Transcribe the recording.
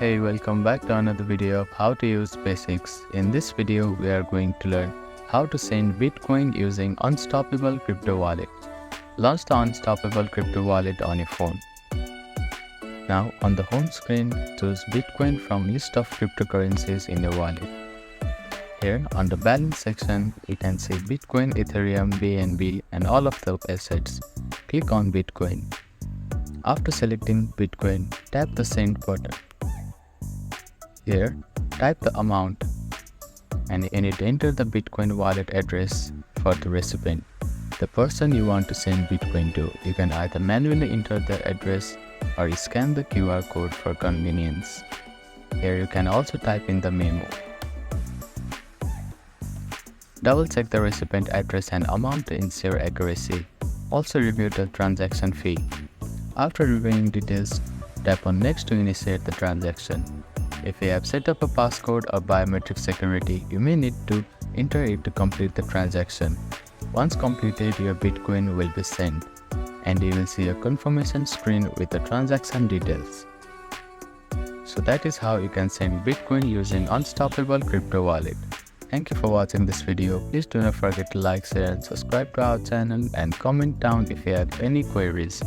Hey, welcome back to another video of how to use Basics. In this video, we are going to learn how to send Bitcoin using Unstoppable Crypto Wallet. Launch the Unstoppable Crypto Wallet on your phone. Now, on the home screen, choose Bitcoin from list of cryptocurrencies in your wallet. Here, on the balance section, you can see Bitcoin, Ethereum, BNB, and all of the assets. Click on Bitcoin. After selecting Bitcoin, tap the Send button. Here, type the amount and you need to enter the Bitcoin wallet address for the recipient, the person you want to send Bitcoin to. You can either manually enter the address or scan the QR code for convenience. Here you can also type in the memo. Double check the recipient address and amount to ensure accuracy. Also review the transaction fee. After reviewing details, tap on Next to initiate the transaction. If you have set up a passcode or biometric security, you may need to enter it to complete the transaction. Once completed, your Bitcoin will be sent, and you will see a confirmation screen with the transaction details. So that is how you can send Bitcoin using Unstoppable Crypto Wallet. Thank you for watching this video. Please do not forget to like, share and subscribe to our channel and comment down if you have any queries.